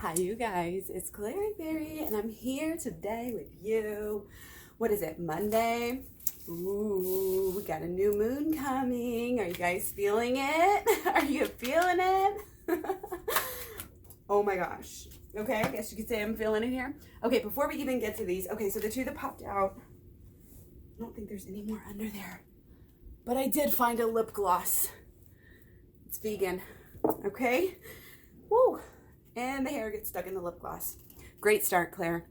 Hi, you guys. It's Clary Berry, and I'm here today with you. What is it, Monday? Ooh, we got a new moon coming. Are you guys feeling it? Are you feeling it? Oh my gosh. Okay, I guess you could say I'm feeling it here. Okay, before we even get to these, okay, so the two that popped out, I don't think there's any more under there. But I did find a lip gloss. It's vegan. Okay? Woo! And the hair gets stuck in the lip gloss. Great start, Claire.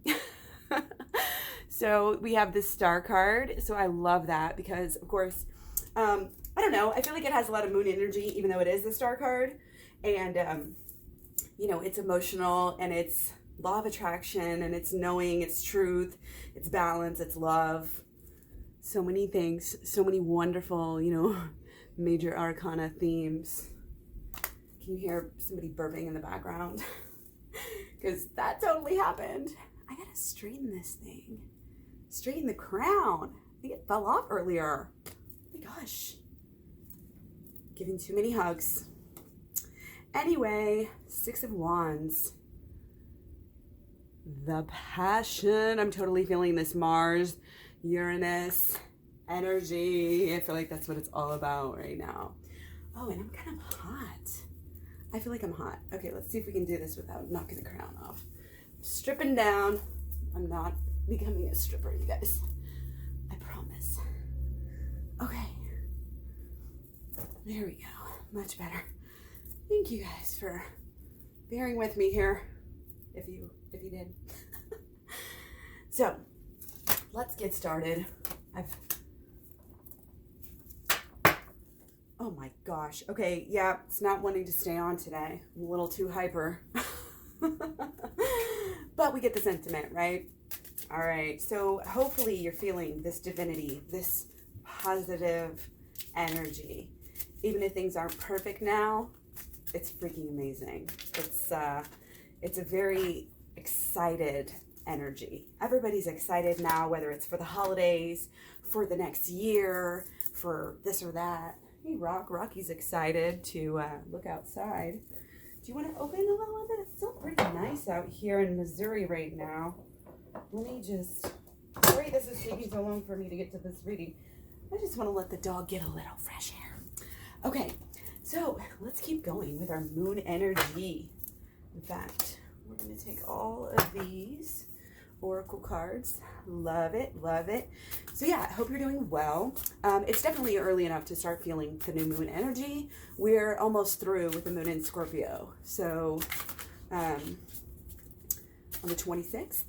So we have this star card. So I love that because, of course, I don't know. I feel like it has a lot of moon energy, even though it is the star card. And, it's emotional and it's law of attraction and it's knowing, it's truth, it's balance, it's love. So many things, so many wonderful, major arcana themes. Can you hear somebody burping in the background? Because that totally happened. I gotta straighten this thing. Straighten the crown. I think it fell off earlier. Oh my gosh. Giving too many hugs. Anyway, Six of Wands. The passion. I'm totally feeling this Mars, Uranus energy. I feel like that's what it's all about right now. Oh, and I'm kind of hot. I feel like I'm hot. Okay, let's see if we can do this without knocking the crown off. Stripping down. I'm not becoming a stripper, you guys. I promise. Okay. There we go. Much better. Thank you guys for bearing with me here. If you did. So, let's get started. Oh my gosh. Okay, yeah, it's not wanting to stay on today. I'm a little too hyper. But we get the sentiment, right? All right, so hopefully you're feeling this divinity, this positive energy. Even if things aren't perfect now, it's freaking amazing. It's a very excited energy. Everybody's excited now, whether it's for the holidays, for the next year, for this or that. Hey, Rocky's excited to look outside. Do you want to open a little bit? It's still pretty nice out here in Missouri right now. Let me just, sorry this is taking so long for me to get to this reading. I just want to let the dog get a little fresh air. Okay, so let's keep going with our moon energy. In fact, we're going to take all of these oracle cards. Love it, love it. So yeah, I hope you're doing well. It's definitely early enough to start feeling the new moon energy. We're almost through with the moon in Scorpio. So on the 26th,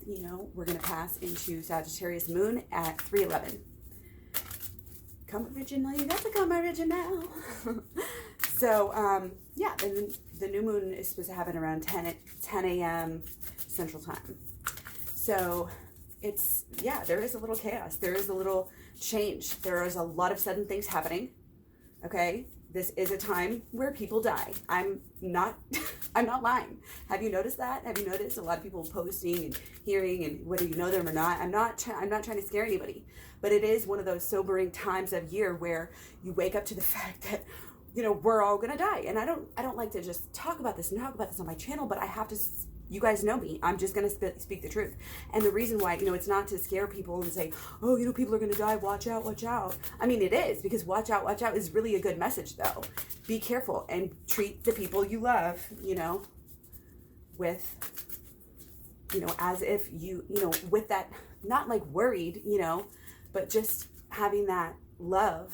we're going to pass into Sagittarius moon at 3:11. Come original, you got to come original. So yeah, then the new moon is supposed to happen around 10 a.m. Central Time. So it's, yeah, there is a little chaos. There is a little change. There is a lot of sudden things happening. Okay. This is a time where people die. I'm not lying. Have you noticed that? Have you noticed a lot of people posting and hearing, and whether you know them or not? I'm not trying to scare anybody, but it is one of those sobering times of year where you wake up to the fact that, we're all going to die. And I don't like to just talk about this on my channel, but I have to. You guys know me. I'm just going to speak the truth. And the reason why, it's not to scare people and say, oh, people are going to die. Watch out, watch out. I mean, it is, because watch out is really a good message, though. Be careful and treat the people you love, with, as if with that, not like worried, but just having that love,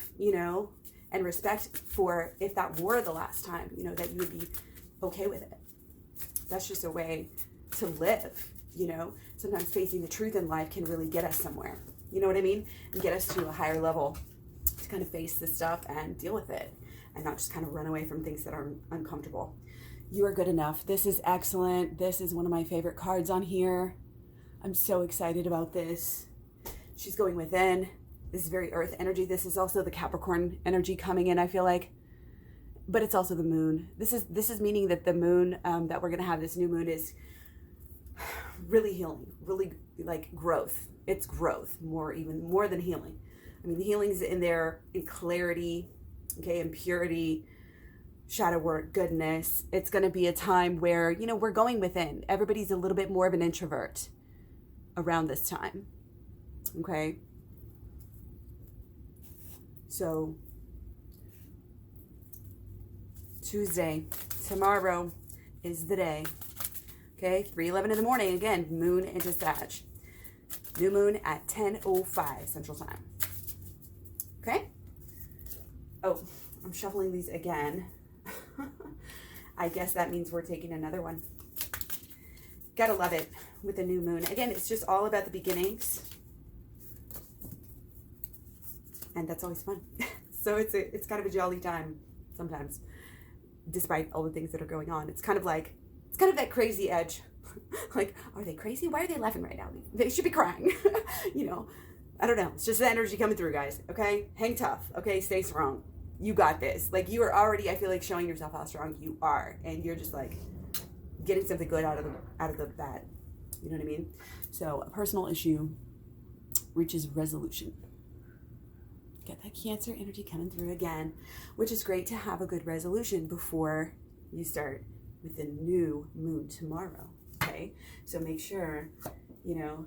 and respect for, if that were the last time, that you would be okay with it. That's just a way to live, Sometimes facing the truth in life can really get us somewhere, you know what I mean? And get us to a higher level to kind of face this stuff and deal with it and not just kind of run away from things that are uncomfortable. You are good enough. This is excellent. This is one of my favorite cards on here. I'm so excited about this. She's going within. This is very earth energy. This is also the Capricorn energy coming in, I feel like. But it's also the moon. This is meaning that the moon that we're going to have, this new moon, is really healing, really like growth. It's growth, even more than healing. I mean, the healing's in there in clarity, okay, and purity, shadow work goodness. It's going to be a time where, you know, we're going within. Everybody's a little bit more of an introvert around this time. Okay? So, Tuesday, tomorrow is the day. Okay? 3:11 in the morning. Again, moon into Sag. New moon at 10:05 Central Time. Okay? Oh, I'm shuffling these again. I guess that means we're taking another one. Gotta love it with the new moon. Again, it's just all about the beginnings. And that's always fun. So it's kind of a jolly time sometimes, despite all the things that are going on. It's kind of that crazy edge. Like, are they crazy? Why are they laughing right now? They should be crying. You know, I don't know. It's just the energy coming through, guys. Okay? Hang tough. Okay? Stay strong. You got this. Like, you are already, I feel like, showing yourself how strong you are. And you're just like getting something good out of the bat. You know what I mean? So a personal issue reaches resolution. Get that Cancer energy coming through again, which is great to have a good resolution before you start with the new moon tomorrow. Okay? So make sure, you know,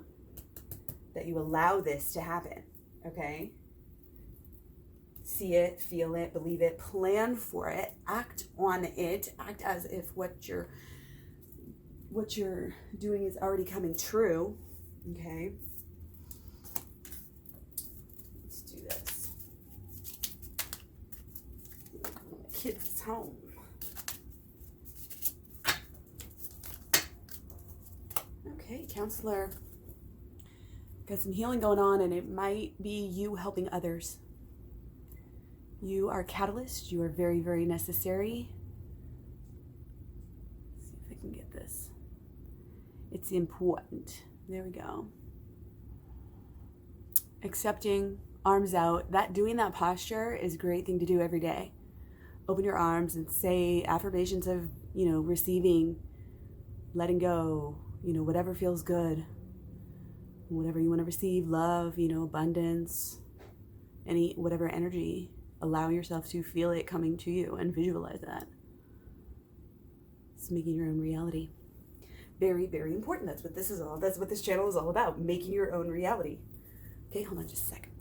that you allow this to happen. Okay? See it, feel it, believe it, plan for it, act on it, act as if what you're doing is already coming true. Okay? Let's do this. My kids is home. Okay, counselor. Got some healing going on, and it might be you helping others. You are a catalyst. You are very, very necessary. Let's see if I can get this. It's important. There we go. Accepting, arms out. Doing that posture is a great thing to do every day. Open your arms and say affirmations of, you know, receiving, letting go, you know, whatever feels good. Whatever you want to receive, love, you know, abundance, whatever energy. Allow yourself to feel it coming to you and visualize that. It's making your own reality. Very, very important. That's what this channel is all about. Making your own reality. Okay, hold on just a second.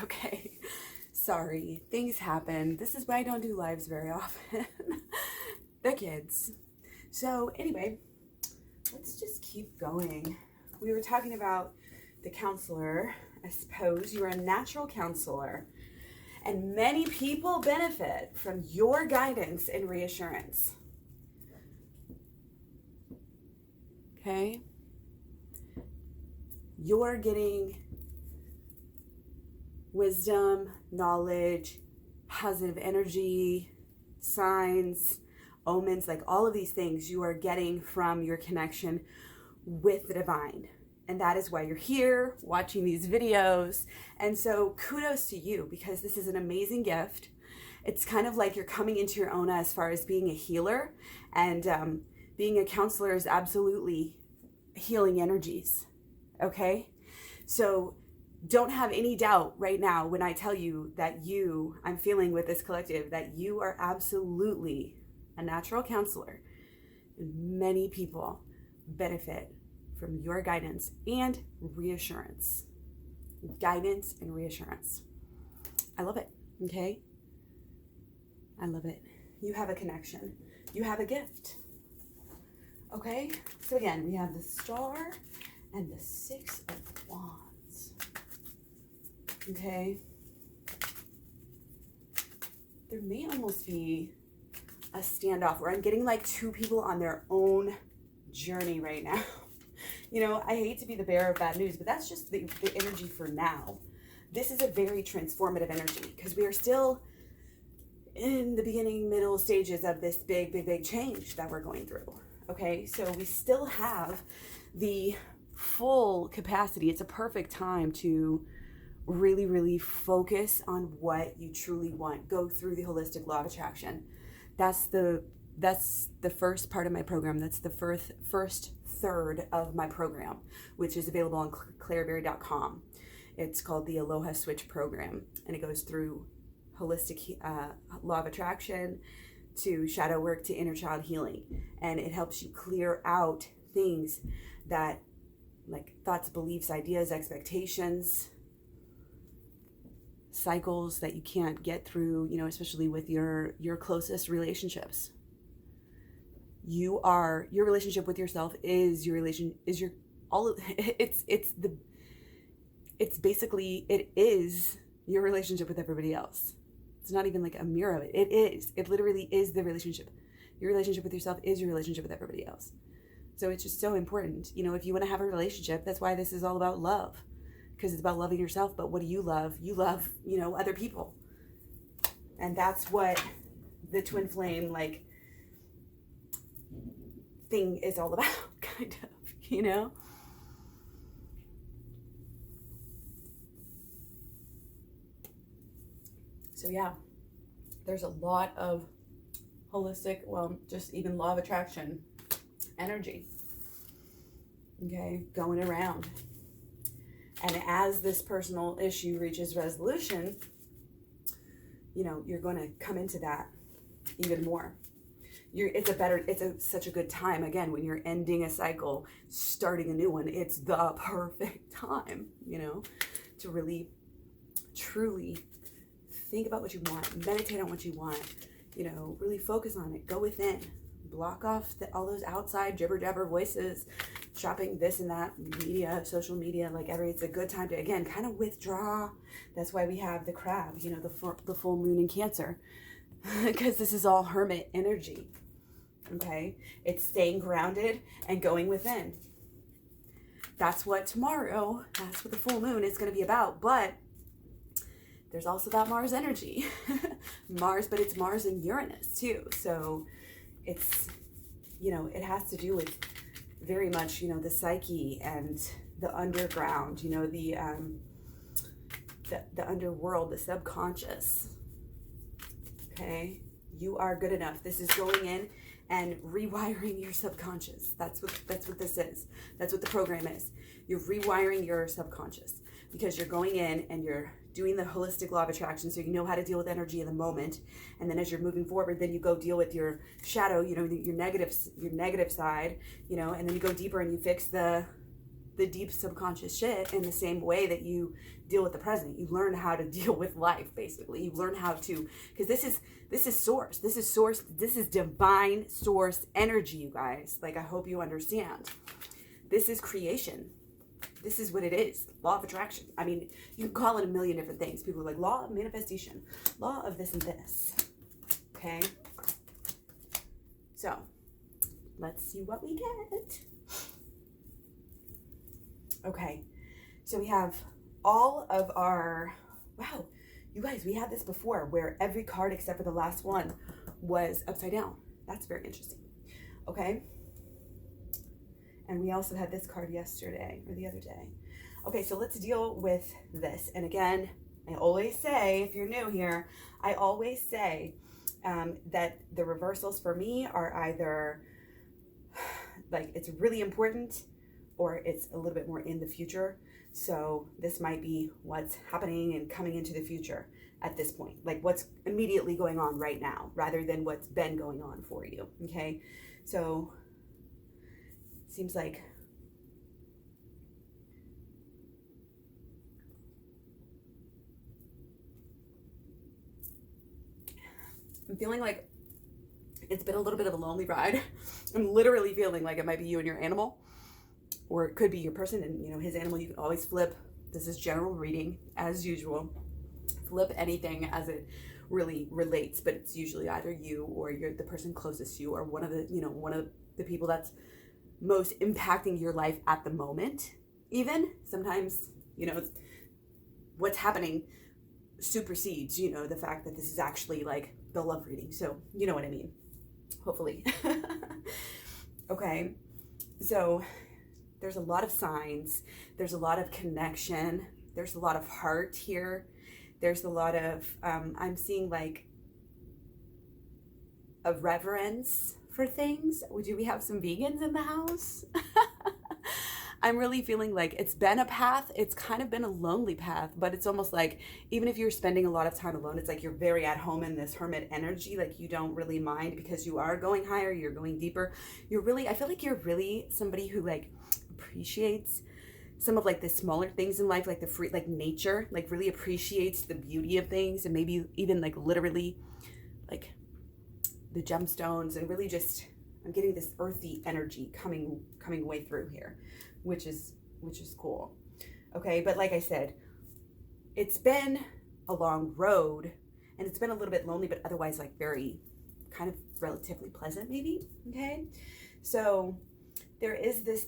Okay. Sorry. Things happen. This is why I don't do lives very often. The kids. So anyway, let's just keep going. We were talking about the counselor. I suppose you are a natural counselor, and many people benefit from your guidance and reassurance. Okay? You're getting wisdom, knowledge, positive energy, signs, omens, like all of these things you are getting from your connection with the divine. And that is why you're here watching these videos. And so kudos to you, because this is an amazing gift. It's kind of like you're coming into your own as far as being a healer, and being a counselor is absolutely healing energies. Okay? So don't have any doubt right now when I tell you that I'm feeling with this collective, that you are absolutely a natural counselor. And many people benefit from your guidance and reassurance. Guidance and reassurance. I love it, okay? I love it. You have a connection. You have a gift. Okay? So again, we have the Star and the Six of Wands. Okay? There may almost be a standoff where I'm getting like two people on their own journey right now. You know, I hate to be the bearer of bad news, but that's just the energy for now. This is a very transformative energy because we are still in the beginning, middle stages of this big, big, big change that we're going through. Okay, so we still have the full capacity. It's a perfect time to really, really focus on what you truly want. Go through the holistic law of attraction. That's the first part of my program. That's the first third of my program, which is available on claireberry.com. It's called the Aloha Switch program, and it goes through holistic law of attraction to shadow work to inner child healing, and it helps you clear out things that, like thoughts, beliefs, ideas, expectations, cycles that you can't get through, especially with your closest relationships. Your relationship with yourself is your relation, is your all of it's basically, it is your relationship with everybody else. It's not even like a mirror of it. It literally is the relationship. Your relationship with yourself is your relationship with everybody else. So it's just so important. If you want to have a relationship, that's why this is all about love, because it's about loving yourself. But what do you love? You love, other people. And that's what the twin flame, thing is all about, kind of, So yeah, there's a lot of holistic, just even law of attraction energy, okay, going around. And as this personal issue reaches resolution, you're going to come into that even more. It's such a good time, again, when you're ending a cycle, starting a new one. It's the perfect time, to really, truly think about what you want, meditate on what you want, really focus on it, go within, block off all those outside jibber jabber voices, shopping, this and that, media, social media, it's a good time to, again, kind of withdraw. That's why we have the crab, the full moon in Cancer, because this is all hermit energy, okay? It's staying grounded and going within. That's what the full moon is going to be about. But there's also that Mars energy. But it's Mars and Uranus too. So it's, it has to do with very much, the psyche and the underground, the underworld, the subconscious. Okay? You are good enough. This is going in and rewiring your subconscious. That's what this is. That's what the program is. You're rewiring your subconscious, because you're going in and you're doing the holistic law of attraction, so you know how to deal with energy in the moment. And then as you're moving forward, then you go deal with your shadow, your negative side, and then you go deeper and you fix the deep subconscious shit in the same way that you deal with the present. You learn how to deal with life, basically. You learn how to, because this is source. This is divine source energy, you guys. I hope you understand. This is creation. This is what it is. Law of attraction. I mean, you can call it a million different things. People are like, law of manifestation, law of this and this. Okay? So, let's see what we get. Okay. So we have all of our, wow, you guys, we had this before where every card except for the last one was upside down. That's very interesting. Okay? And we also had this card yesterday or the other day. Okay, so let's deal with this. And again, I always say, if you're new here, I always say that the reversals for me are either it's really important or it's a little bit more in the future. So this might be what's happening and coming into the future at this point, what's immediately going on right now rather than what's been going on for you. Okay, so seems like I'm feeling like it's been a little bit of a lonely ride. I'm literally feeling like it might be you and your animal, or it could be your person and his animal. You can always flip. This is general reading as usual. Flip anything as it really relates, but it's usually either you or the person closest to you, or one of the people that's most impacting your life at the moment. Even sometimes, what's happening supersedes, the fact that this is actually the love reading. So you know what I mean, hopefully. Okay, so there's a lot of signs, there's a lot of connection, there's a lot of heart here, there's a lot of I'm seeing a reverence for things. Do we have some vegans in the house? I'm really feeling like it's been a path. It's kind of been a lonely path, but it's almost like even if you're spending a lot of time alone, it's like you're very at home in this hermit energy. Like you don't really mind because you are going higher, you're going deeper. I feel like you're really somebody who like appreciates some of like the smaller things in life, like the free, like nature, like really appreciates the beauty of things, and maybe even like literally like the gemstones, and really just I'm getting this earthy energy coming way through here, which is cool. Okay, but like I said, it's been a long road and it's been a little bit lonely, but otherwise like very kind of relatively pleasant maybe. Okay, so there is this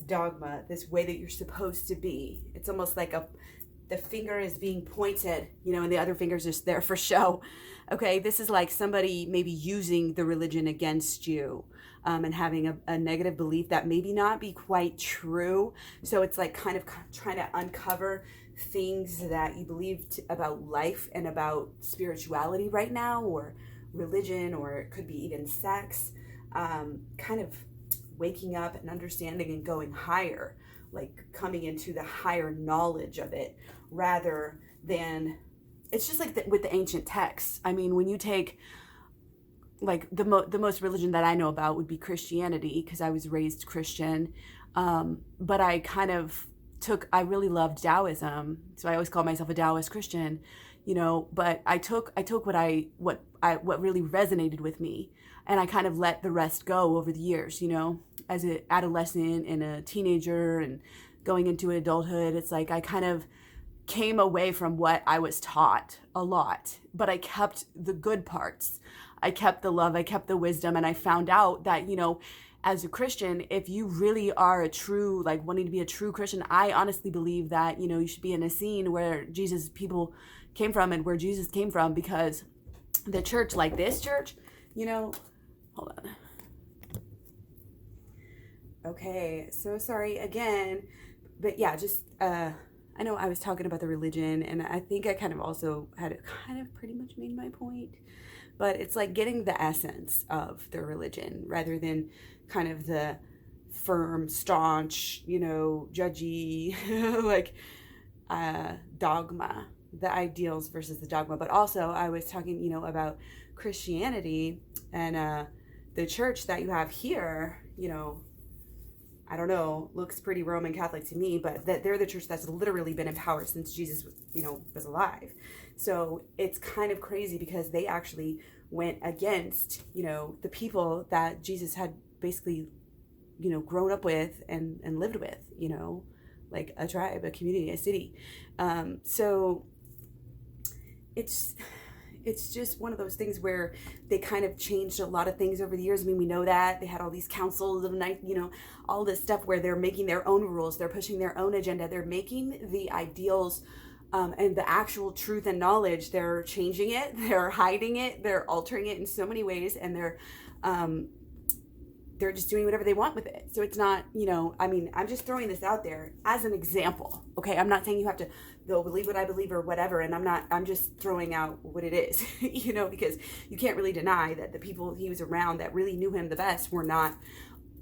dogma, this way that you're supposed to be. It's almost like the finger is being pointed, and the other finger's just there for show. Okay, this is like somebody maybe using the religion against you, and having a negative belief that maybe not be quite true. So it's like kind of trying to uncover things that you believe about life and about spirituality right now, or religion, or it could be even sex, kind of waking up and understanding and going higher, like coming into the higher knowledge of it, rather than it's just like with the ancient texts. I mean, when you take like the most religion that I know about would be Christianity, because I was raised Christian, but I really loved Taoism, so I always call myself a Taoist Christian, but I took what really resonated with me, and I kind of let the rest go over the years, as an adolescent and a teenager and going into adulthood. It's like I kind of came away from what I was taught a lot, but I kept the good parts. I kept the love, I kept the wisdom, and I found out that, as a Christian, if you really are a true, like wanting to be a true Christian, I honestly believe that, you should be in a scene where Jesus people came from and where Jesus came from, because the church, like this church, hold on. Okay, so sorry again, but yeah, just, I know I was talking about the religion, and I think I kind of also had kind of pretty much made my point, but it's like getting the essence of the religion rather than kind of the firm, staunch, judgy, like, dogma, the ideals versus the dogma. But also I was talking, about Christianity and, the church that you have here, I don't know, looks pretty Roman Catholic to me, but that they're the church that's literally been in power since Jesus, was alive. So it's kind of crazy because they actually went against, the people that Jesus had basically, grown up with and lived with, like a tribe, a community, a city. So it's just one of those things where they kind of changed a lot of things over the years. I mean, we know that they had all these councils of night, all this stuff where they're making their own rules, they're pushing their own agenda, they're making the ideals, and the actual truth and knowledge, they're changing it, they're hiding it, they're altering it in so many ways, and they're just doing whatever they want with it. So it's not, I mean, I'm just throwing this out there as an example. Okay, I'm not saying you have to believe what I believe or whatever, and I'm just throwing out what it is, because you can't really deny that the people he was around that really knew him the best were not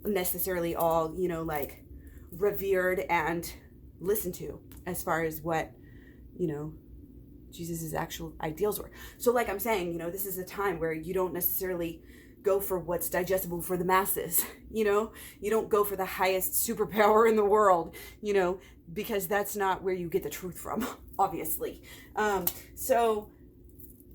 necessarily all, like revered and listened to as far as what, Jesus's actual ideals were. So like I'm saying, this is a time where you don't necessarily go for what's digestible for the masses, you don't go for the highest superpower in the world, because that's not where you get the truth from, obviously. So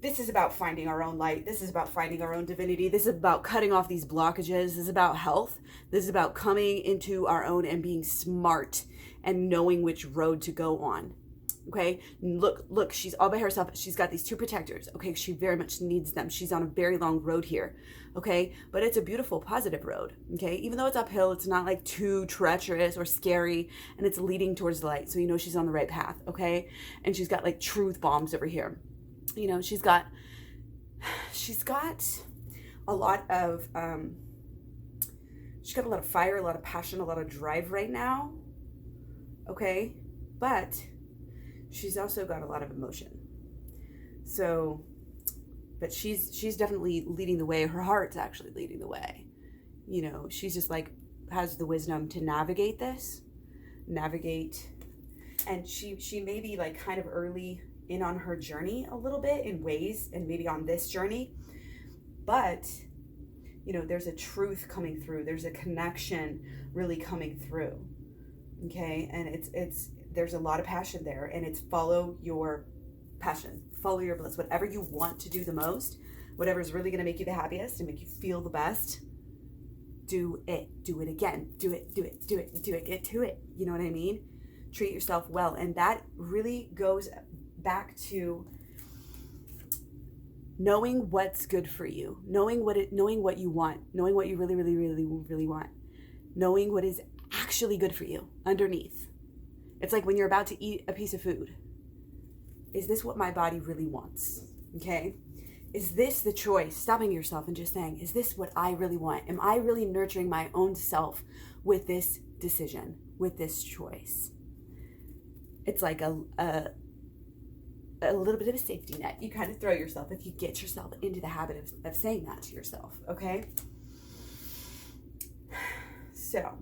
this is about finding our own light. This is about finding our own divinity. This is about cutting off these blockages. This is about health. This is about coming into our own and being smart and knowing which road to go on. Okay, look, she's all by herself. She's got these two protectors. Okay, she very much needs them. She's on a very long road here. Okay, but it's a beautiful, positive road. Okay, even though it's uphill, it's not like too treacherous or scary, and it's leading towards the light. So she's on the right path. Okay, and she's got like truth bombs over here. She's got a lot of she's got a lot of fire, a lot of passion, a lot of drive right now. Okay, but she's also got a lot of emotion. So, but she's definitely leading the way. Her heart's actually leading the way. She's just like has the wisdom to navigate this, and she may be like kind of early in on her journey a little bit in ways, and maybe on this journey, but you know, there's a truth coming through, there's a connection really coming through. Okay, and it's there's a lot of passion there, and it's follow your passion, follow your bliss, whatever you want to do the most, whatever is really going to make you the happiest and make you feel the best. Do it again, do it, get to it. You know what I mean? Treat yourself well. And that really goes back to knowing what's good for you, knowing what you want, knowing what you really want, knowing what is actually good for you underneath. It's like when you're about to eat a piece of food. Is this what my body really wants? Okay? Is this the choice? Stopping yourself and just saying, is this what I really want? Am I really nurturing my own self with this decision, with this choice? It's like a little bit of a safety net. You kind of throw yourself if you get yourself into the habit of saying that to yourself, okay? So,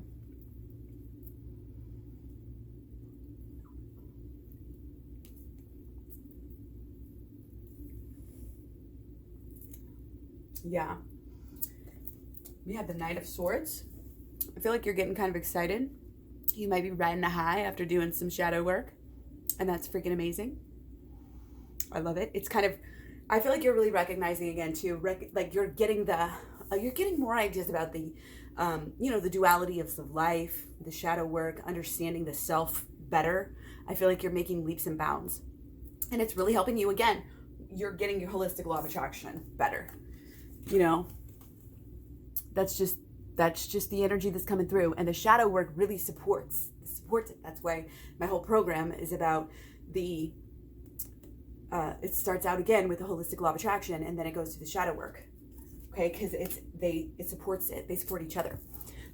yeah. We have the Knight of Swords. I feel like you're getting kind of excited. You might be riding a high after doing some shadow work, and that's freaking amazing. I love it. It's kind of, I feel like you're really recognizing again too, like you're getting more ideas about the, the duality of life, the shadow work, understanding the self better. I feel like you're making leaps and bounds, and it's really helping you. Again, you're getting your holistic law of attraction better. You know, that's just the energy that's coming through, and the shadow work really supports it. That's why my whole program is about the it starts out again with the holistic law of attraction, and then it goes to the shadow work. Okay, because it supports it. They support each other.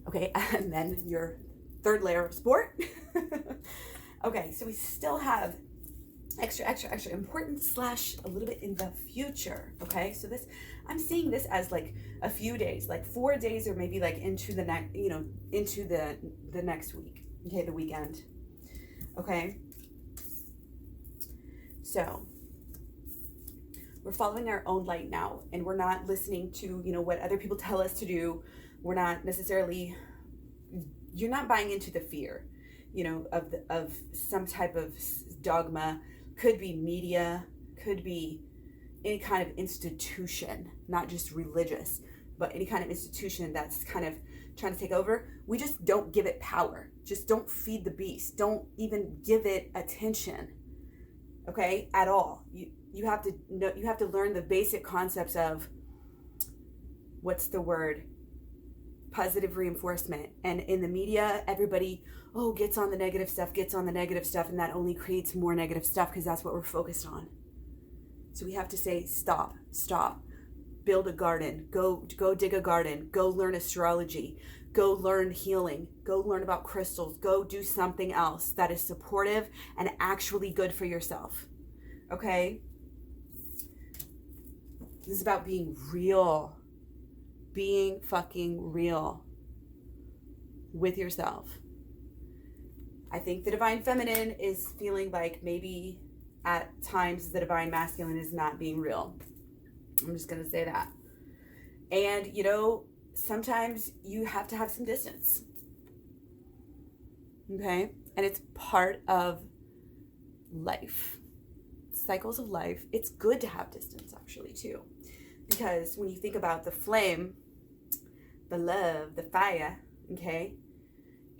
Okay, and then your third layer of support. Okay, so we still have extra important / a little bit in the future. Okay, so this, I'm seeing this as like a few days, like 4 days, or maybe like into the next, into the next week. Okay, the weekend. Okay, so we're following our own light now, and we're not listening to what other people tell us to do. We're not necessarily, you're not buying into the fear of some type of dogma. Could be media, could be any kind of institution, not just religious, but any kind of institution that's kind of trying to take over. We just don't give it power. Just don't feed the beast. Don't even give it attention, okay, at all. You have to know, you have to learn the basic concepts of, what's the word? Positive reinforcement. And in the media, everybody gets on the negative stuff, and that only creates more negative stuff, because that's what we're focused on. So we have to say, stop, build a garden, go dig a garden, go learn astrology, go learn healing, go learn about crystals, go do something else that is supportive and actually good for yourself. Okay? This is about being real, being fucking real with yourself. I think the divine feminine is feeling like maybe at times the divine masculine is not being real. I'm just going to say that. And, sometimes you have to have some distance. Okay? And it's part of life. Cycles of life. It's good to have distance, actually, too. Because when you think about the flame, the love, the fire, okay,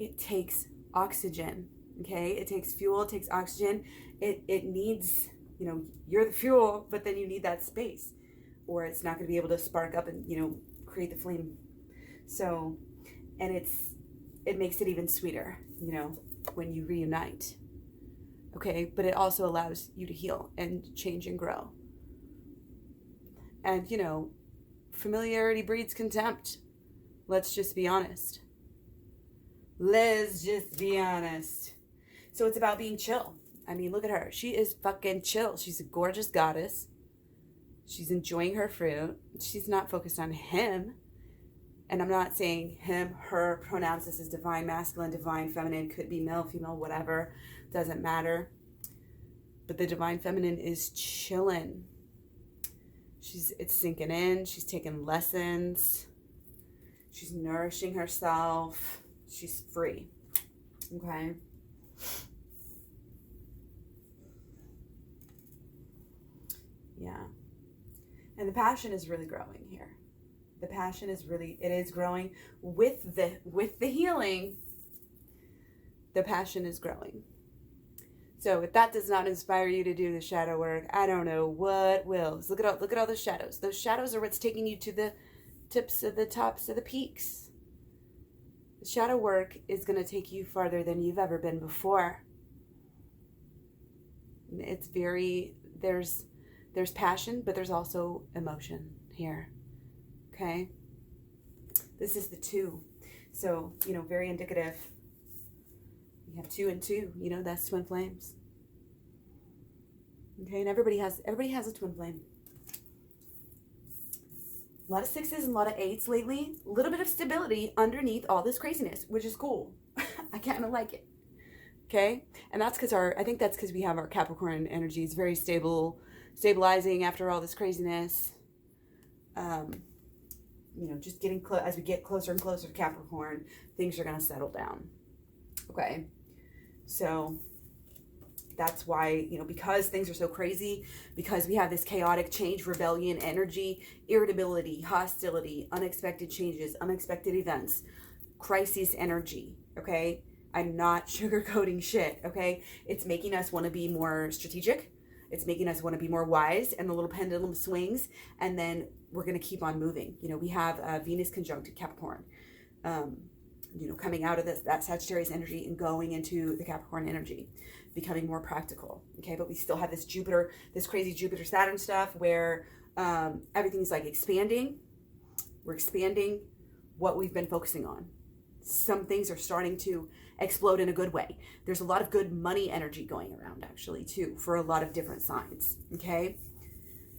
it takes oxygen, okay? It takes fuel, it takes oxygen. It needs, you're the fuel, but then you need that space, or it's not going to be able to spark up and, create the flame. So, and it makes it even sweeter, when you reunite, okay? But it also allows you to heal and change and grow. And, familiarity breeds contempt. Let's just be honest. So it's about being chill. I mean, look at her. She is fucking chill. She's a gorgeous goddess. She's enjoying her fruit. She's not focused on him. And I'm not saying him, her, pronouns. This is divine masculine, divine feminine, could be male, female, whatever, doesn't matter. But the divine feminine is chilling. It's sinking in. She's taking lessons. She's nourishing herself. She's free. Okay. Yeah. And the passion is really growing here. The passion is really, it is growing with the healing. The passion is growing. So if that does not inspire you to do the shadow work, I don't know what will. So look at all those shadows. Those shadows are what's taking you to the tops of the peaks. The shadow work is going to take you farther than you've ever been before. It's very, there's passion, but there's also emotion here. Okay. This is the 2. So, very indicative. You have 2 and 2, that's twin flames. Okay. And everybody has a twin flame. A lot of 6s and a lot of 8s lately. A little bit of stability underneath all this craziness, which is cool. I kind of like it. Okay. And that's because I think that's because we have our Capricorn energy. It's very stabilizing after all this craziness. Just getting close, as we get closer and closer to Capricorn, things are going to settle down. Okay. So that's why, because things are so crazy, because we have this chaotic change, rebellion, energy, irritability, hostility, unexpected changes, unexpected events, crisis energy. Okay. I'm not sugarcoating shit. Okay. It's making us want to be more strategic. It's making us want to be more wise, and the little pendulum swings, and then we're going to keep on moving. We have Venus conjunct Capricorn, coming out of that Sagittarius energy and going into the Capricorn energy, becoming more practical. Okay. But we still have this Jupiter, this crazy Jupiter Saturn stuff where everything's like expanding. We're expanding what we've been focusing on. Some things are starting to explode in a good way. There's a lot of good money energy going around actually too, for a lot of different signs. Okay.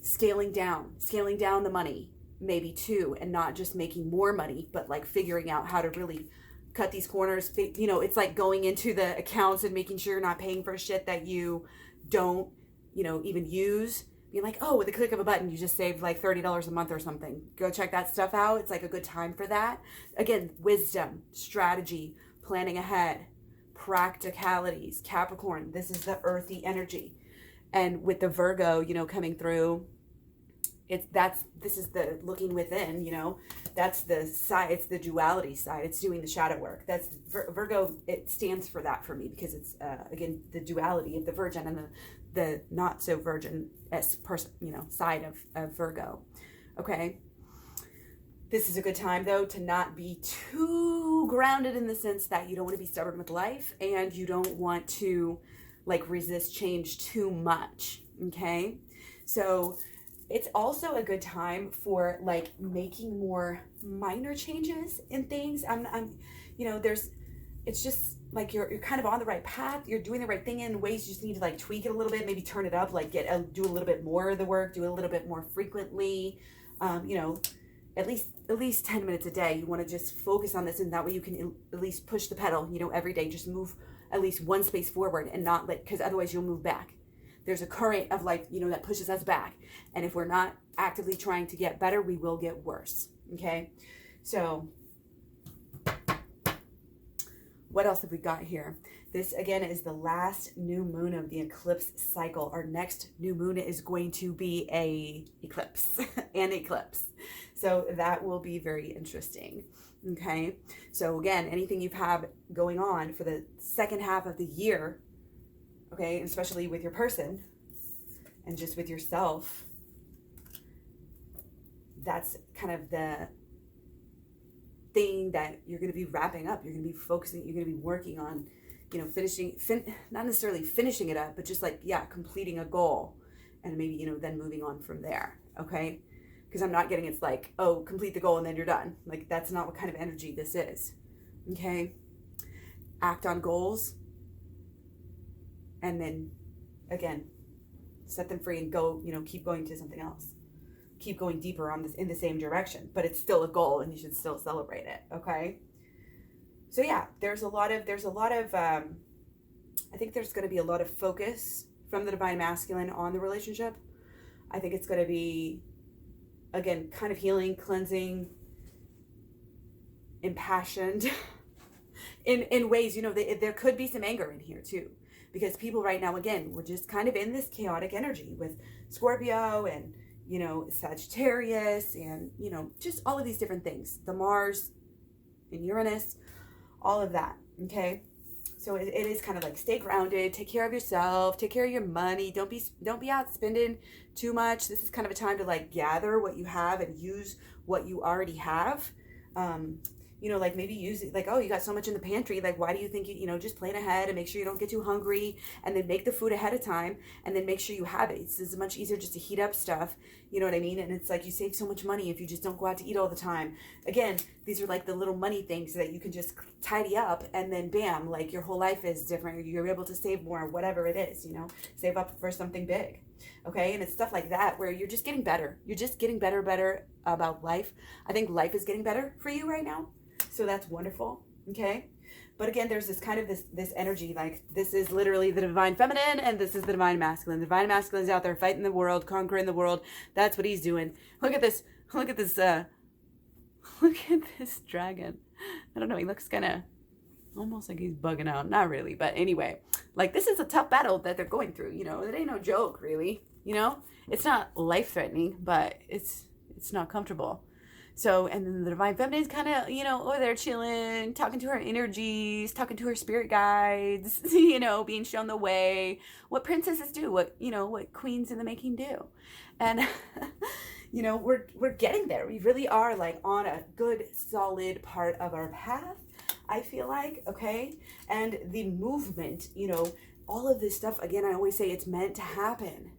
Scaling down the money maybe too, and not just making more money, but like figuring out how to really cut these corners. It's like going into the accounts and making sure you're not paying for shit that you don't, even use. Being like, oh, with the click of a button, you just saved like $30 a month or something. Go check that stuff out. It's like a good time for that. Again, wisdom, strategy, planning ahead, practicalities. Capricorn, this is the earthy energy. And with the Virgo, coming through, this is the looking within, that's the side, it's the duality side. It's doing the shadow work. That's Virgo. It stands for that for me because it's, again, the duality of the Virgin and the not so virgin side of Virgo. Okay. This is a good time though to not be too grounded in the sense that you don't want to be stubborn with life and you don't want to like resist change too much. Okay. So it's also a good time for like making more minor changes in things. It's just like you're kind of on the right path. You're doing the right thing in ways you just need to like tweak it a little bit, maybe turn it up, like do a little bit more of the work, do a little bit more frequently. At least 10 minutes a day. You want to just focus on this, and that way you can at least push the pedal, every day. Just move at least one space forward and not because otherwise you'll move back. There's a current of life, that pushes us back. And if we're not actively trying to get better, we will get worse. Okay. So what else have we got here? This again is the last new moon of the eclipse cycle. Our next new moon is going to be an eclipse. So that will be very interesting. Okay. So again, anything you have going on for the second half of the year, okay, especially with your person and just with yourself, that's kind of the thing that you're going to be wrapping up. You're going to be focusing, you're going to be working on, not necessarily finishing it up, but just like, completing a goal and maybe, then moving on from there. Okay. Because I'm not getting it's like, oh, complete the goal and then you're done. Like, that's not what kind of energy this is. Okay. Act on goals. And then again, set them free and go, keep going to something else. keep going deeper on this in the same direction, but it's still a goal and you should still celebrate it. Okay. So yeah, there's a lot of I think there's going to be a lot of focus from the Divine Masculine on the relationship. I think it's going to be, again, kind of healing, cleansing, impassioned in ways, there could be some anger in here too, because people right now, again, we're just kind of in this chaotic energy with Scorpio and, Sagittarius and, just all of these different things, the Mars and Uranus, all of that. Okay. So it is kind of like, stay grounded, take care of yourself, take care of your money. Don't be out spending too much. This is kind of a time to like gather what you have and use what you already have. Like maybe use it like, oh, you got so much in the pantry. Like, why do you think just plan ahead and make sure you don't get too hungry, and then make the food ahead of time and then make sure you have it. It's much easier just to heat up stuff. You know what I mean? And it's like, you save so much money if you just don't go out to eat all the time. Again, these are like the little money things that you can just tidy up, and then bam, like your whole life is different. You're able to save more, whatever it is, save up for something big. Okay. And it's stuff like that where you're just getting better. You're just getting better about life. I think life is getting better for you right now. So that's wonderful. Okay. But again, there's this kind of this energy, like this is literally the Divine Feminine and this is the Divine Masculine. The Divine Masculine is out there fighting the world, conquering the world. That's what he's doing. Look at this dragon. I don't know. He looks kind of almost like he's bugging out. Not really, but anyway, like this is a tough battle that they're going through. It ain't no joke, really. It's not life threatening, but it's not comfortable. So, and then the Divine Feminine is kind of, over there chilling, talking to her energies, talking to her spirit guides, being shown the way, what princesses do, what queens in the making do. And, we're getting there. We really are like on a good, solid part of our path, I feel like, okay? And the movement, all of this stuff, again, I always say it's meant to happen,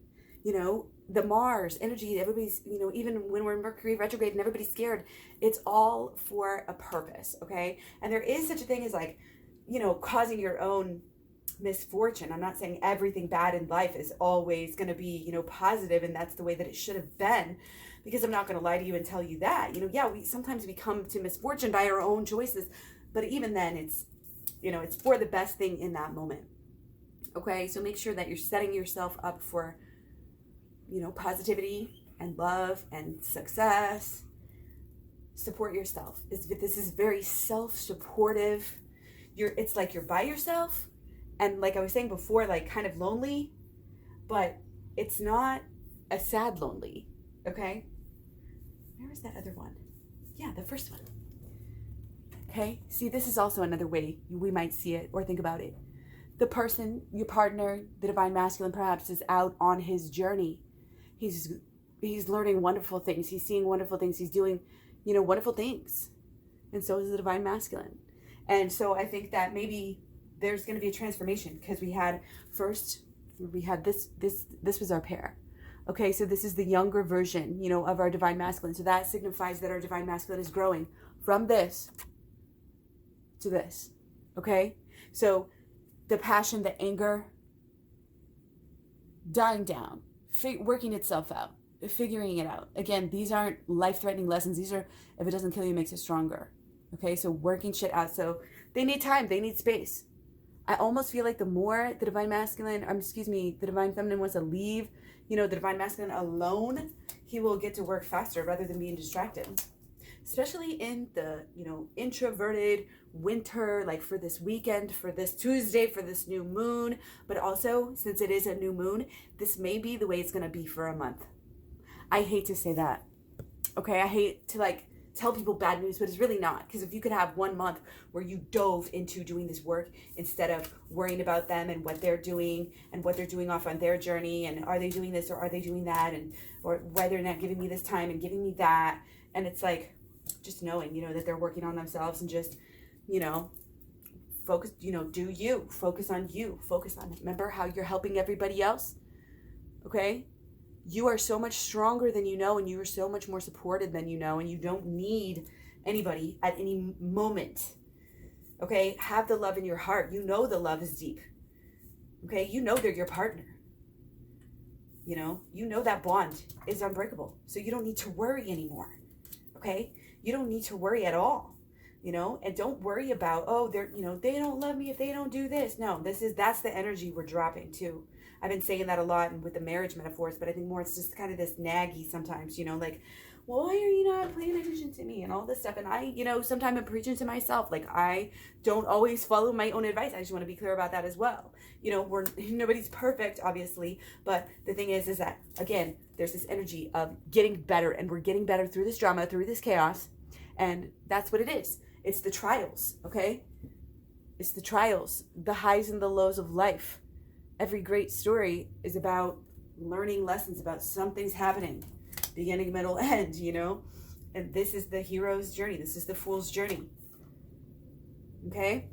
the Mars energy, everybody's, even when we're in Mercury retrograde and everybody's scared, it's all for a purpose, okay? And there is such a thing as like, causing your own misfortune. I'm not saying everything bad in life is always going to be, positive and that's the way that it should have been, because I'm not going to lie to you and tell you that, sometimes we come to misfortune by our own choices, but even then it's, it's for the best thing in that moment, okay? So make sure that you're setting yourself up for positivity and love and success. Support yourself. This is very self-supportive. It's like you're by yourself, and like I was saying before, like kind of lonely, but it's not a sad lonely. Okay. Where was that other one? Yeah, the first one. Okay. See, this is also another way we might see it or think about it. The person, your partner, the Divine Masculine, perhaps is out on his journey. He's learning wonderful things. He's seeing wonderful things. He's doing, wonderful things. And so is the Divine Masculine. And so I think that maybe there's going to be a transformation, because we had this was our pair. Okay, so this is the younger version, of our Divine Masculine. So that signifies that our Divine Masculine is growing from this to this. Okay, so the passion, the anger, dying down, working itself out, figuring it out. Again, these aren't life-threatening lessons. These are, if it doesn't kill you, it makes it stronger. Okay, so working shit out. So they need time, they need space. I almost feel like the more the Divine Masculine, the Divine Feminine wants to leave, the Divine Masculine alone, he will get to work faster rather than being distracted. Especially in the, introverted winter, like for this weekend, for this Tuesday, for this new moon. But also, since it is a new moon, this may be the way it's going to be for a month. I hate to say that. Okay, I hate to tell people bad news, but it's really not. Because if you could have 1 month where you dove into doing this work instead of worrying about them and what they're doing off on their journey, and are they doing this or are they doing that, and or why they're not giving me this time and giving me that, and it's like, just knowing, that they're working on themselves and just, focus, do you, focus on you, remember how you're helping everybody else, okay? You are so much stronger than you know, and you are so much more supported than you know, and you don't need anybody at any moment, okay? Have the love in your heart. The love is deep, okay? They're your partner. You know that bond is unbreakable. So you don't need to worry anymore. Okay? You don't need to worry at all. And don't worry about, oh, they don't love me if they don't do this. No, that's the energy we're dropping too. I've been saying that a lot and with the marriage metaphors, but I think more it's just kind of this naggy sometimes, like, why are you not paying attention to me and all this stuff? And I, sometimes I'm preaching to myself. Like, I don't always follow my own advice. I just want to be clear about that as well. Nobody's perfect, obviously, but the thing is that, again, there's this energy of getting better, and we're getting better through this drama, through this chaos, and that's what it is. It's the trials, okay? It's the trials, the highs and the lows of life. Every great story is about learning lessons about something's happening, beginning, middle, end, And this is the hero's journey. This is the fool's journey. Okay?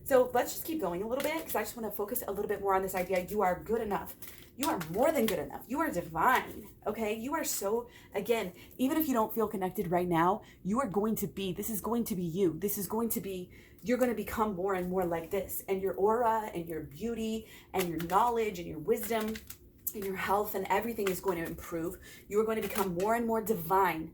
So let's just keep going a little bit, because I just want to focus a little bit more on this idea. You are good enough. You are more than good enough. You are divine. Okay? You are so, again, even if you don't feel connected right now, you are going to be, this is going to be you. This is going to be, you're going to become more and more like this. And your aura and your beauty and your knowledge and your wisdom and your health and everything is going to improve. You are going to become more and more divine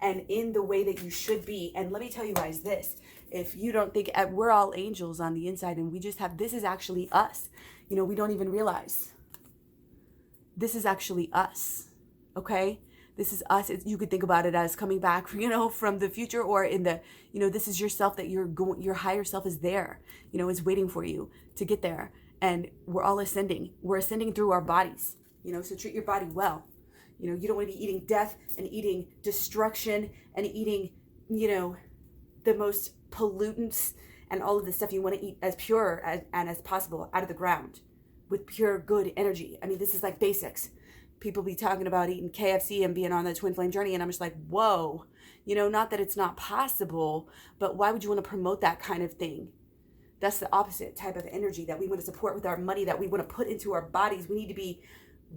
and in the way that you should be. And let me tell you guys this. If you don't think, we're all angels on the inside, and we just have, this is actually us. We don't even realize. This is actually us, okay? This is us. You could think about it as coming back, from the future, or in the, this is yourself that your higher self is there, is waiting for you to get there. And we're all ascending. We're ascending through our bodies, so treat your body well. You don't want to be eating death and eating destruction and eating, the most pollutants and all of the stuff. You want to eat as pure as possible out of the ground with pure good energy. I mean, this is like basics. People be talking about eating KFC and being on the twin flame journey, and I'm just like, whoa, not that it's not possible, but why would you want to promote that kind of thing? That's the opposite type of energy that we want to support with our money, that we want to put into our bodies. We need to be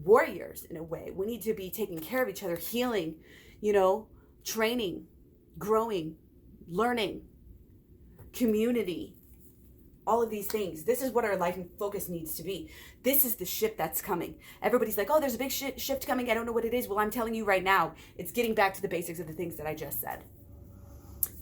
warriors in a way. We need to be taking care of each other, healing, training, growing, learning, community, all of these things. This is what our life and focus needs to be. This is the shift that's coming. Everybody's like, oh, there's a big shift coming. I don't know what it is. Well, I'm telling you right now, it's getting back to the basics of the things that I just said.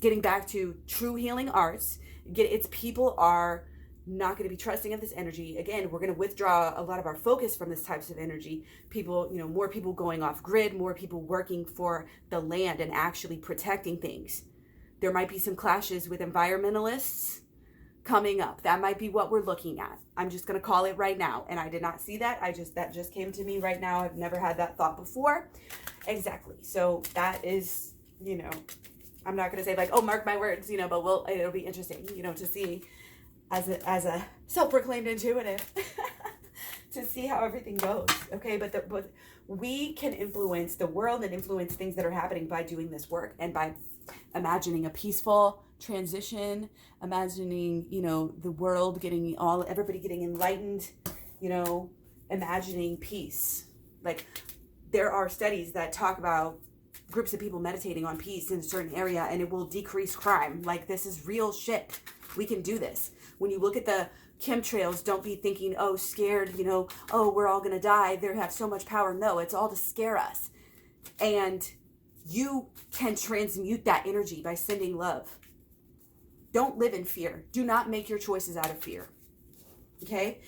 Getting back to true healing arts. It's people are not going to be trusting of this energy. Again, we're going to withdraw a lot of our focus from this types of energy. People, more people going off grid, more people working for the land and actually protecting things. There might be some clashes with environmentalists coming up. That might be what we're looking at. I'm just going to call it right now. And I did not see that. That just came to me right now. I've never had that thought before. Exactly. So that is, I'm not going to say like, oh, mark my words, but it'll be interesting, to see as a self-proclaimed intuitive to see how everything goes. Okay. But we can influence the world and influence things that are happening by doing this work and by imagining a peaceful transition, imagining, the world everybody getting enlightened, imagining peace. Like, there are studies that talk about groups of people meditating on peace in a certain area, and it will decrease crime. Like, this is real shit. We can do this. When you look at the chemtrails, don't be thinking, oh, scared, oh, we're all gonna die. They have so much power. No, it's all to scare us. And you can transmute that energy by sending love. Don't live in fear. Do not make your choices out of fear. Okay?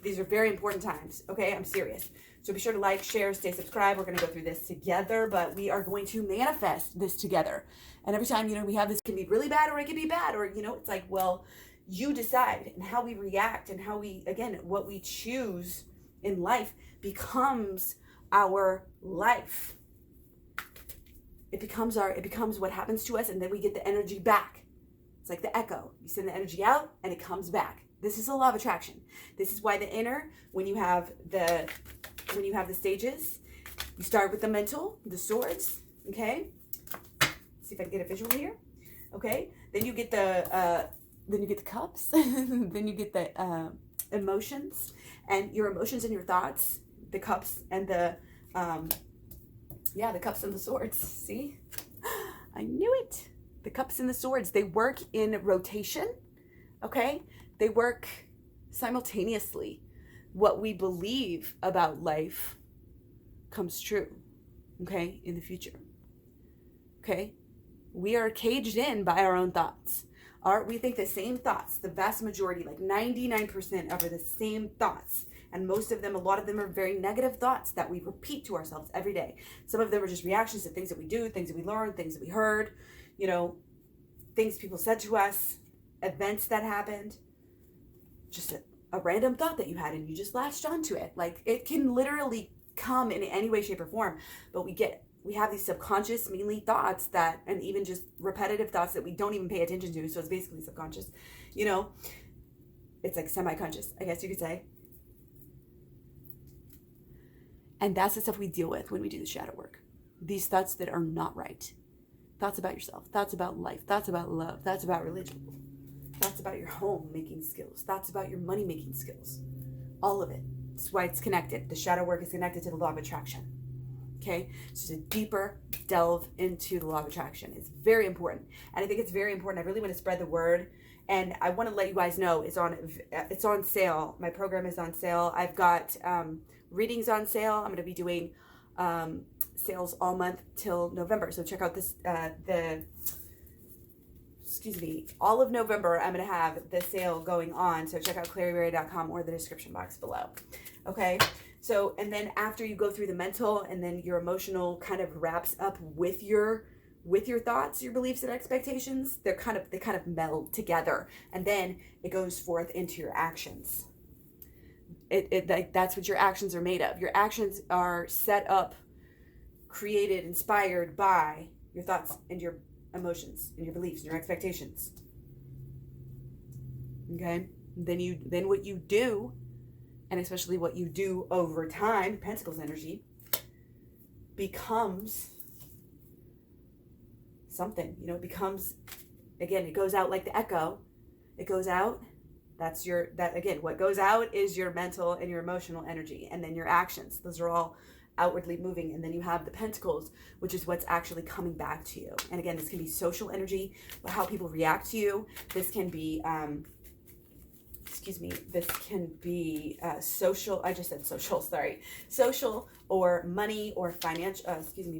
These are very important times. Okay? I'm serious. So be sure to like, share, stay subscribed. We're going to go through this together, but we are going to manifest this together. And every time, we have this, can be really bad or it can be bad, or, it's like, well, you decide, and how we react and how we, again, what we choose in life becomes our life. It becomes what happens to us, and then we get the energy back. It's like the echo. You send the energy out and it comes back. This is the law of attraction. This is why the inner, when you have the stages, you start with the mental, the swords, okay? See if I can get a visual here. Okay? Then you get the cups, then you get the emotions, and your emotions and your thoughts, the cups and the cups and the swords. See? I knew it. The cups and the swords, they work in rotation, okay? They work simultaneously. What we believe about life comes true, okay, in the future. Okay? We are caged in by our own thoughts. We think the same thoughts, the vast majority, like 99% of are the same thoughts. And most of them, a lot of them are very negative thoughts that we repeat to ourselves every day. Some of them are just reactions to things that we do, things that we learned, things that we heard, things people said to us, events that happened, just a random thought that you had and you just latched onto it. Like, it can literally come in any way, shape, or form, but we have these subconscious, mainly thoughts that, and even just repetitive thoughts that we don't even pay attention to. So it's basically subconscious, it's like semi-conscious, I guess you could say. And that's the stuff we deal with when we do the shadow work. These thoughts that are not right. Thoughts about yourself, thoughts about life, thoughts about love, thoughts about religion, thoughts about your home making skills, thoughts about your money making skills. All of it. That's why it's connected. The shadow work is connected to the law of attraction. Okay? So it's a deeper delve into the law of attraction. It's very important. And I think it's very important. I really want to spread the word. And I want to let you guys know it's on sale. My program is on sale. I've got readings on sale. I'm going to be doing sales all month till November. So check out this, all of November, I'm going to have the sale going on. So check out claryberry.com or the description box below. Okay. So, and then after you go through the mental and then your emotional kind of wraps up with your thoughts, your beliefs and expectations, they kind of meld together, and then it goes forth into your actions. That's what your actions are made of. Your actions are set up, created, inspired by your thoughts and your emotions and your beliefs and your expectations. Okay? Then what you do, and especially what you do over time, Pentacles energy, becomes something. It becomes, again, it goes out like the echo. It goes out. What goes out is your mental and your emotional energy, and then your actions. Those are all outwardly moving. And then you have the Pentacles, which is what's actually coming back to you. And again, this can be social energy, how people react to you. This can be this can be social. I just said social, sorry. Social or money or financial.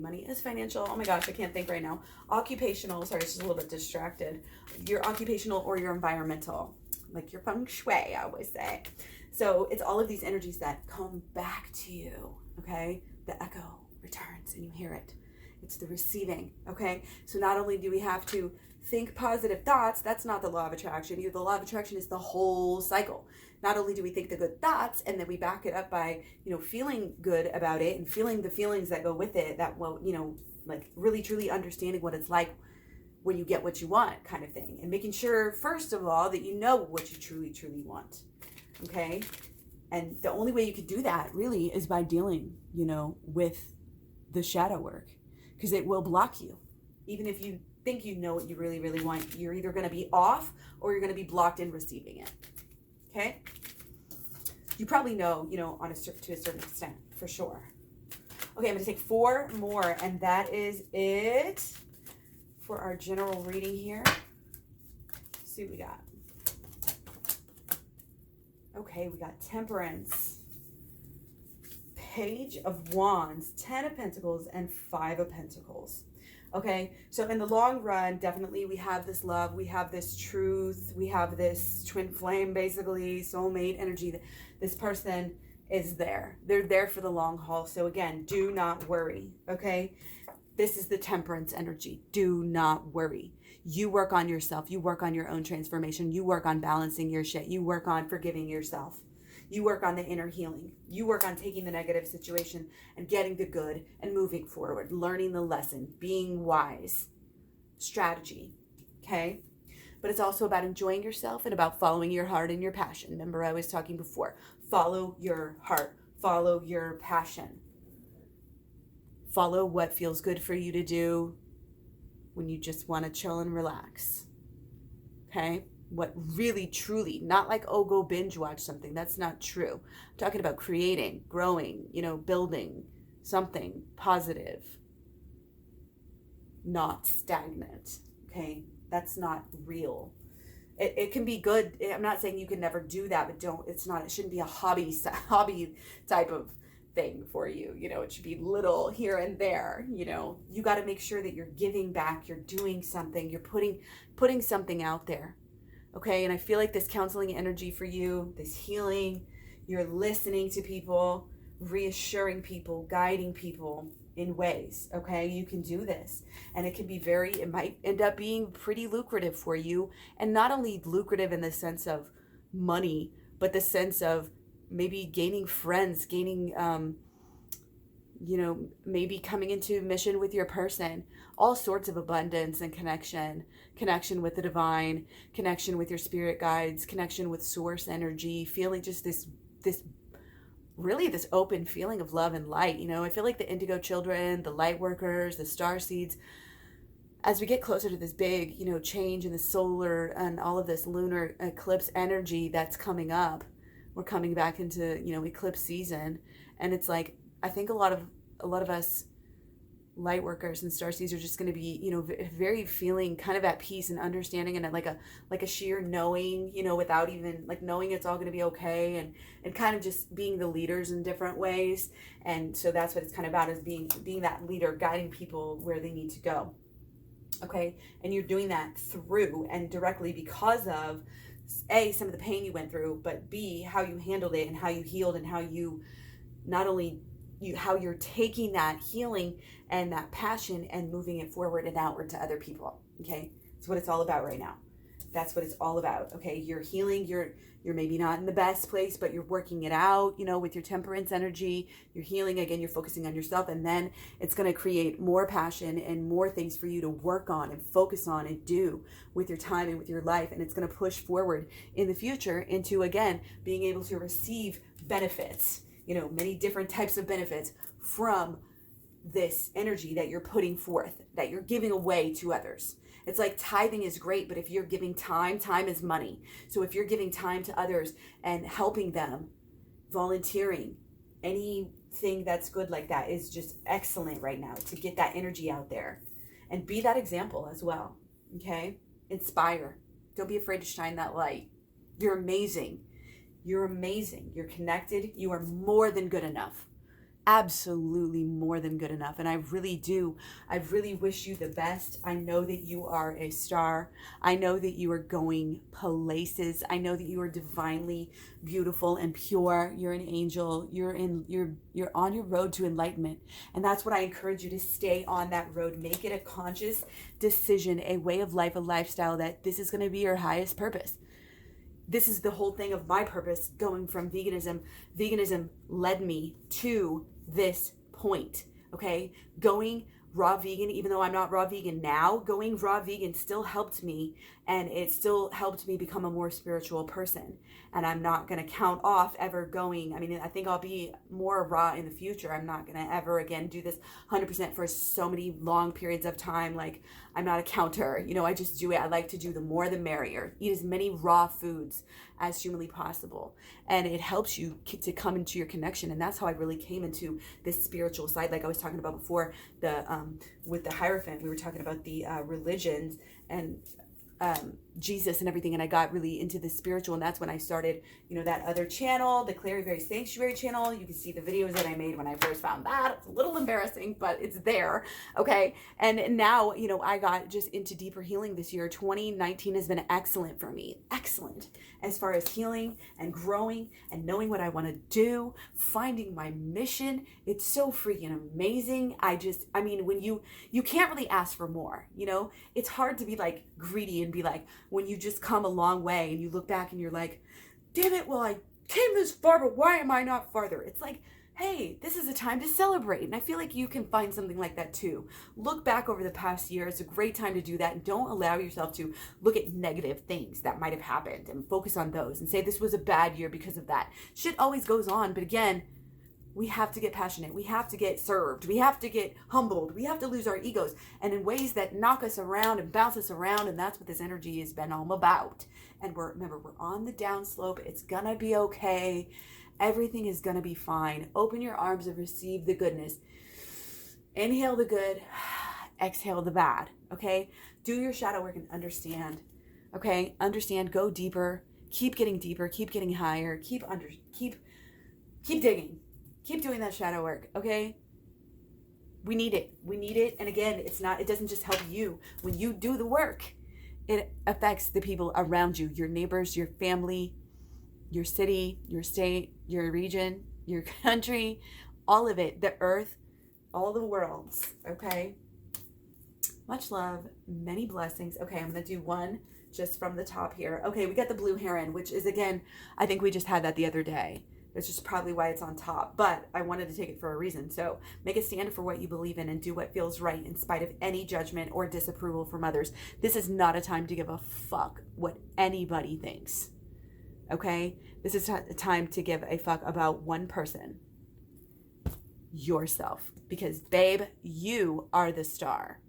Money is financial. Oh my gosh, I can't think right now. Occupational. Sorry, it's just a little bit distracted. Your occupational or your environmental, like your feng shui, I always say. So it's all of these energies that come back to you, okay? The echo returns and you hear it. It's the receiving, okay? So not only do we have to think positive thoughts, that's not the law of attraction. The law of attraction is the whole cycle. Not only do we think the good thoughts and then we back it up by, feeling good about it and feeling the feelings that go with it, that, like really truly understanding what it's like when you get what you want, kind of thing. And making sure, first of all, that you know what you truly, truly want. Okay? And the only way you could do that really is by dealing, with the shadow work, because it will block you. Even if you think you know what you really, really want, you're either going to be off or you're going to be blocked in receiving it. Okay? You probably know, to a certain extent, for sure. Okay, I'm going to take 4 more, and that is it for our general reading here. Let's see what we got. Okay, we got Temperance, Page of Wands, 10 of Pentacles, and 5 of Pentacles. Okay, so in the long run, definitely we have this love, we have this truth, we have this twin flame, basically, soulmate energy. This person is there. They're there for the long haul. So again, do not worry, okay? This is the Temperance energy. Do not worry. You work on yourself. You work on your own transformation. You work on balancing your shit. You work on forgiving yourself. You work on the inner healing. You work on taking the negative situation and getting the good and moving forward, learning the lesson, being wise. Strategy, okay? But it's also about enjoying yourself and about following your heart and your passion. Remember, I was talking before. Follow your heart. Follow your passion. Follow what feels good for you to do when you just want to chill and relax. Okay? What really, truly, not like, oh, go binge watch something. That's not true. I'm talking about creating, growing, building something positive, not stagnant. Okay? That's not real. It can be good. I'm not saying you can never do that, but it shouldn't be a hobby type of thing for you. You know, it should be little here and there. You know, you got to make sure that you're giving back, you're doing something, you're putting something out there. Okay, and I feel like this counseling energy for you, this healing, you're listening to people, reassuring people, guiding people in ways. Okay, you can do this, and it can be it might end up being pretty lucrative for you, and not only lucrative in the sense of money, but the sense of maybe gaining friends, gaining maybe coming into mission with your person, all sorts of abundance and connection with the divine, connection with your spirit guides, connection with source energy, feeling just this really this open feeling of love and light. You know, I feel like the indigo children, the light workers, the star seeds, as we get closer to this big, change in the solar and all of this lunar eclipse energy that's coming up, we're coming back into, eclipse season. And it's like, I think a lot of us light workers and starseeds are just going to be, very feeling kind of at peace and understanding, and like a sheer knowing, without even like knowing it's all going to be okay, and kind of just being the leaders in different ways. And so that's what it's kind of about, is being that leader, guiding people where they need to go. Okay. And you're doing that through and directly because of A, some of the pain you went through, but B, how you handled it and how you healed, and how you not only how you're taking that healing and that passion and moving it forward and outward to other people. Okay, that's what it's all about right now. That's what it's all about. Okay, you're healing. You're maybe not in the best place, but you're working it out. With your temperance energy, you're healing again. You're focusing on yourself, and then it's going to create more passion and more things for you to work on and focus on and do with your time and with your life. And it's going to push forward in the future into, again, being able to receive benefits. Many different types of benefits from this energy that you're putting forth, that you're giving away to others. It's like tithing is great, but if you're giving time is money. So if you're giving time to others and helping them, volunteering, anything that's good like that is just excellent right now to get that energy out there. And be that example as well. Okay? Inspire. Don't be afraid to shine that light. You're amazing. You're amazing. You're connected. You are more than good enough. Absolutely more than good enough. And I really wish you the best. I know that you are a star. I know that you are going places. I know that you are divinely beautiful and pure. You're an angel. You're on your road to enlightenment. And that's what I encourage you to stay on that road. Make it a conscious decision, a way of life, a lifestyle, that this is going to be your highest purpose. This is the whole thing of my purpose going from veganism. Veganism led me to this point, okay? Going raw vegan, even though I'm not raw vegan now, going raw vegan still helped me, and it still helped me become a more spiritual person. And I'm not going to count off ever going. I mean, I think I'll be more raw in the future. I'm not going to ever again do this 100% for so many long periods of time. Like, I'm not a counter, I just do it. I like to do the more the merrier. Eat as many raw foods as humanly possible. And it helps you to come into your connection. And that's how I really came into this spiritual side. Like I was talking about before, with the Hierophant, we were talking about the religions and Jesus and everything, and I got really into the spiritual, and that's when I started, that other channel, the Claryberry Sanctuary channel. You can see the videos that I made when I first found that. It's a little embarrassing, but it's there, okay? And now, I got just into deeper healing this year. 2019 has been excellent for me, excellent, as far as healing and growing and knowing what I want to do, finding my mission. It's so freaking amazing. When you can't really ask for more, it's hard to be like greedy and be like, when you just come a long way and you look back and you're like, damn it, well, I came this far, but why am I not farther? It's like, hey, this is a time to celebrate. And I feel like you can find something like that too. Look back over the past year. It's a great time to do that. And don't allow yourself to look at negative things that might have happened and focus on those and say this was a bad year because of that. Shit always goes on. But again, we have to get passionate. We have to get served. We have to get humbled. We have to lose our egos, and in ways that knock us around and bounce us around. And that's what this energy has been all about. And we're on the downslope. It's gonna be okay. Everything is gonna be fine. Open your arms and receive the goodness. Inhale the good, exhale the bad. Okay? Do your shadow work and understand. Okay? Understand, go deeper, keep getting deeper, keep getting higher, keep digging. keep doing that shadow work, okay? We need it. We need it. And again, it doesn't just help you. When you do the work, it affects the people around you, your neighbors, your family, your city, your state, your region, your country, all of it, the earth, all the worlds, okay? Much love, many blessings. Okay, I'm going to do one just from the top here. Okay, we got the blue heron, which is, again, I think we just had that the other day. That's just probably why it's on top, but I wanted to take it for a reason. So make a stand for what you believe in and do what feels right in spite of any judgment or disapproval from others. This is not a time to give a fuck what anybody thinks, okay? This is a time to give a fuck about one person, yourself, because babe, you are the star.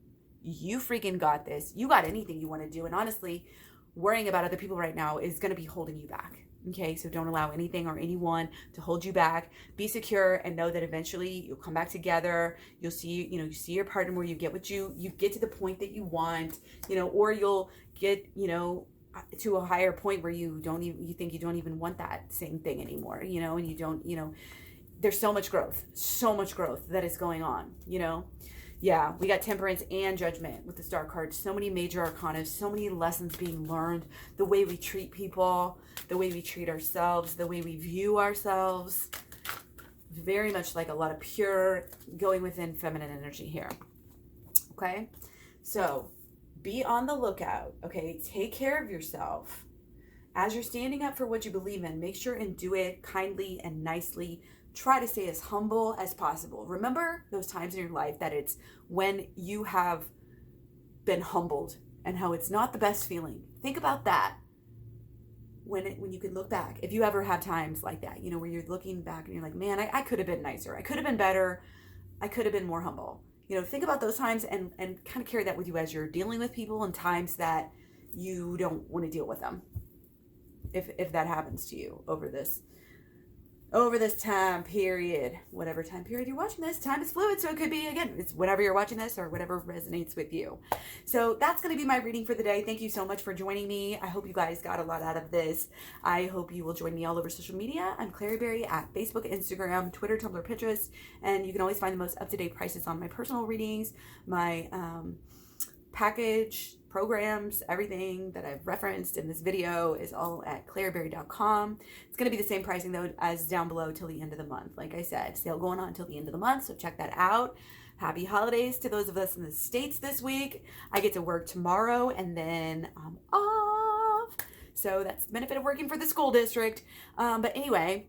You freaking got this. You got anything you want to do. And honestly, worrying about other people right now is going to be holding you back. Okay, so don't allow anything or anyone to hold you back. Be secure and know that eventually you'll come back together. You'll see, you see your partner where you get what you get to the point that you want, or you'll get, to a higher point where you think you don't even want that same thing anymore, and you don't, there's so much growth that is going on, Yeah, we got temperance and judgment with the star card. So many major arcana, so many lessons being learned. The way we treat people, the way we treat ourselves, the way we view ourselves. Very much like a lot of pure going within feminine energy here. Okay, so be on the lookout. Okay, take care of yourself. As you're standing up for what you believe in, make sure and do it kindly and nicely. Try to stay as humble as possible. Remember those times in your life that it's when you have been humbled and how it's not the best feeling. Think about that when you can look back. If you ever have times like that, where you're looking back and you're like, man, I could have been nicer. I could have been better. I could have been more humble. Think about those times and kind of carry that with you as you're dealing with people and times that you don't want to deal with them. If that happens to you over this time period, whatever time period you're watching this, time is fluid. So it could be, again, it's whenever you're watching this or whatever resonates with you. So that's going to be my reading for the day. Thank you so much for joining me. I hope you guys got a lot out of this. I hope you will join me all over social media. I'm Clary Berry at Facebook, Instagram, Twitter, Tumblr, Pinterest. And you can always find the most up-to-date prices on my personal readings, my package, programs, everything that I've referenced in this video is all at claryberry.com. It's going to be the same pricing though as down below till the end of the month. Like I said, sale going on till the end of the month, so check that out. Happy holidays to those of us in the States this week. I get to work tomorrow and then I'm off. So that's the benefit of working for the school district. But anyway,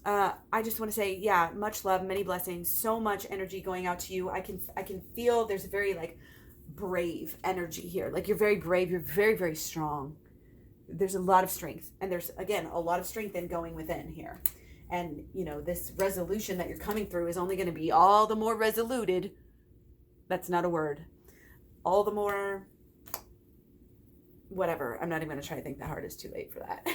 I just want to say, yeah, much love, many blessings, so much energy going out to you. I can feel there's a very brave energy here. You're very brave. You're very, very strong. There's a lot of strength. And there's, again, a lot of strength in going within here. And, this resolution that you're coming through is only going to be all the more resoluted. That's not a word. All the more, whatever. I'm not even going to try to think that hard. It's too late for that.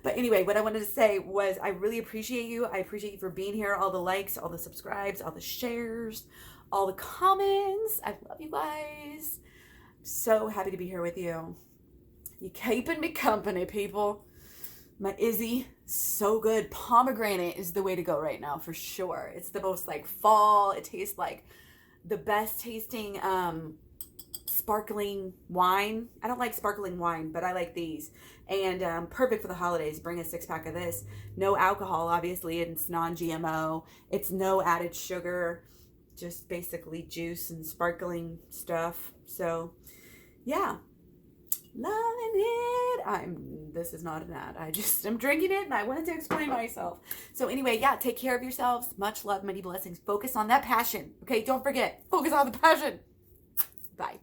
But anyway, what I wanted to say was I really appreciate you. I appreciate you for being here. All the likes, all the subscribes, all the shares, all the comments. I love you guys. So happy to be here with you. You keeping me company, people. My Izzy, so good. Pomegranate is the way to go right now, for sure. It's the most fall. It tastes like the best tasting sparkling wine. I don't like sparkling wine, but I like these. And perfect for the holidays. Bring a 6-pack of this. No alcohol, obviously. It's non-GMO. It's no added sugar. Just basically juice and sparkling stuff. So, yeah. Loving it. This is not an ad. I'm drinking it and I wanted to explain myself. So anyway, yeah, take care of yourselves. Much love, many blessings. Focus on that passion. Okay, don't forget. Focus on the passion. Bye.